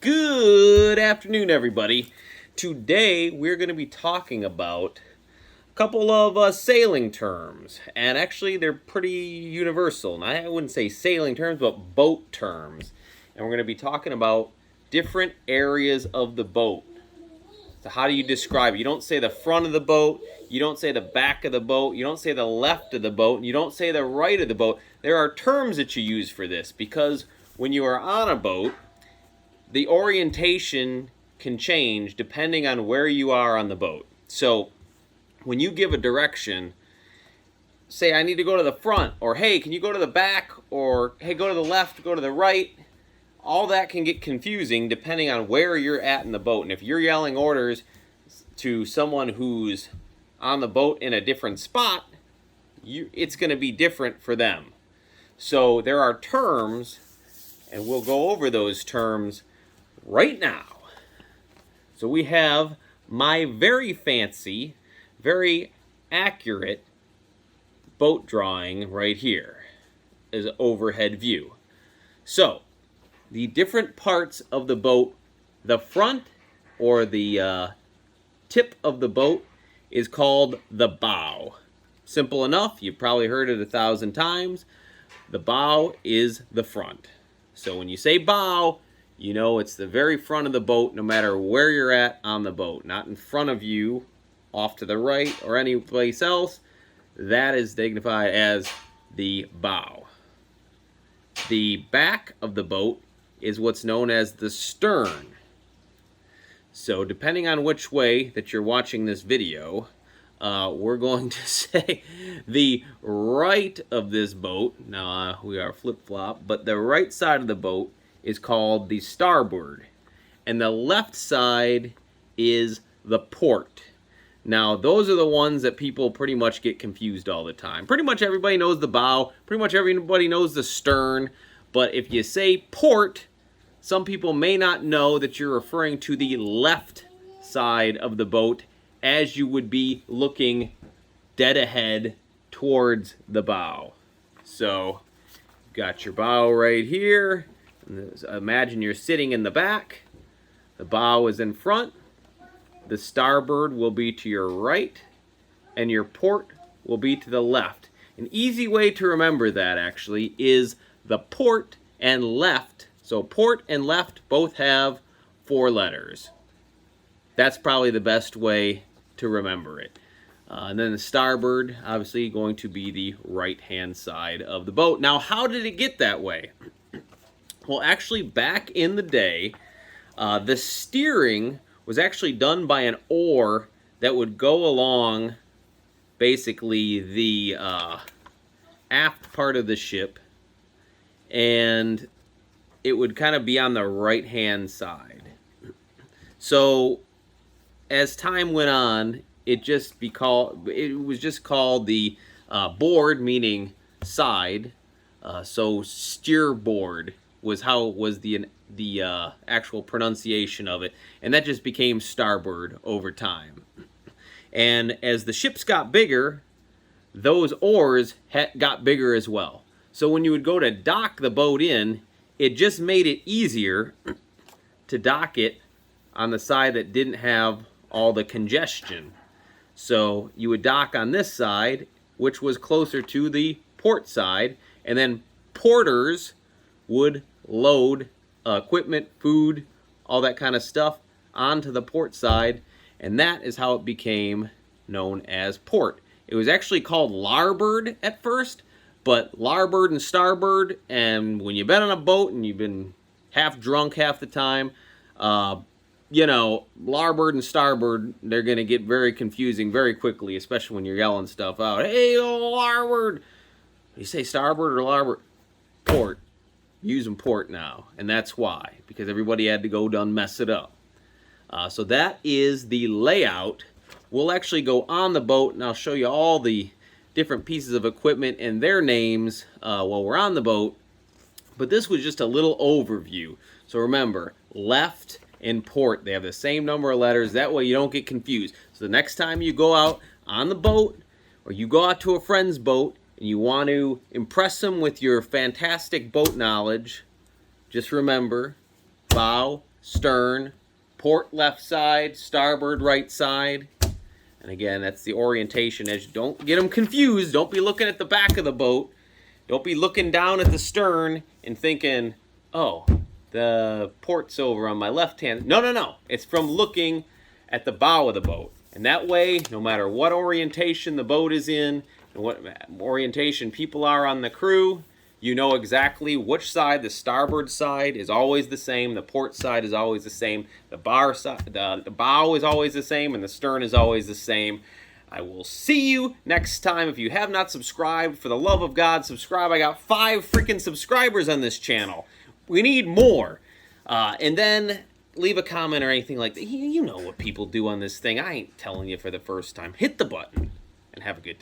Good afternoon, everybody. Today we're going to be talking about a couple of sailing terms, and actually they're pretty universal. And I wouldn't say sailing terms, but boat terms. And we're going to be talking about different areas of the boat. So how do you describe it? You don't say the front of the boat, you don't say the back of the boat, you don't say the left of the boat, and you don't say the right of the boat. There are terms that you use for this because when you are on a boat, the orientation can change depending on where you are on the boat. So when you give a direction, say I need to go to the front, or hey, can you go to the back, or hey, go to the left, go to the right, all that can get confusing depending on where you're at in the boat. And if you're yelling orders to someone who's on the boat in a different spot, it's going to be different for them. So there are terms, and we'll go over those terms right now. So we have my very fancy, very accurate boat drawing right here as an overhead view. So the different parts of the boat, the front or the tip of the boat is called the bow. Simple enough, you've probably heard it 1,000 times. The bow is the front. So when you say bow, you know it's the very front of the boat no matter where you're at on the boat. Not in front of you, off to the right, or any place else. That is dignified as the bow. The back of the boat is what's known as the stern. So depending on which way that you're watching this video, we're going to say the right of this boat. Now we are flip-flop, but the right side of the boat is called the starboard, and the left side is the port. Now those are the ones that people pretty much get confused all the time. Pretty much everybody knows the bow, pretty much everybody knows the stern, but if you say port, some people may not know that you're referring to the left side of the boat as you would be looking dead ahead towards the bow. So, got your bow right here. Imagine you're sitting in the back. The bow is in front. The starboard will be to your right, and your port will be to the left. An easy way to remember that actually is the port and left. So port and left both have 4 letters. That's probably the best way to remember it. And then the starboard, obviously, going to be the right-hand side of the boat. Now, how did it get that way? Well, actually, back in the day, the steering was actually done by an oar that would go along, basically, the aft part of the ship, and it would kind of be on the right-hand side. So as time went on, it was just called the board, meaning side. So steerboard was the actual pronunciation of it, and that just became starboard over time. And as the ships got bigger, those oars got bigger as well. So when you would go to dock the boat in, it just made it easier to dock it on the side that didn't have all the congestion. So you would dock on this side, which was closer to the port side, and then porters would load equipment, food, all that kind of stuff onto the port side, and that is how it became known as port. It was actually called larboard at first, but larboard and starboard, and when you've been on a boat and you've been half drunk half the time, larboard and starboard, they're going to get very confusing very quickly, especially when you're yelling stuff out. Hey, larboard! You say starboard or larboard? Port. Using port now, and that's why, because everybody had to go done mess it up. So that is the layout. We'll actually go on the boat, and I'll show you all the different pieces of equipment and their names while we're on the boat. But this was just a little overview. So remember, left and port, they have the same number of letters. That way you don't get confused. So the next time you go out on the boat, or you go out to a friend's boat, and you want to impress them with your fantastic boat knowledge, just remember, bow stern, port left side, starboard right side. And again, that's the orientation. As you don't get them confused, don't be looking at the back of the boat. Don't be looking down at the stern and thinking, oh, the port's over on my left hand. No, no, no. It's from looking at the bow of the boat. And that way, no matter what orientation the boat is in, and what orientation people are on the crew, you know exactly which side. The starboard side is always the same. The port side is always the same. The bow is always the same, and the stern is always the same. I will see you next time. If you have not subscribed, for the love of God, subscribe. I got 5 freaking subscribers on this channel. We need more. And then leave a comment or anything like that. You know what people do on this thing. I ain't telling you for the first time. Hit the button and have a good day.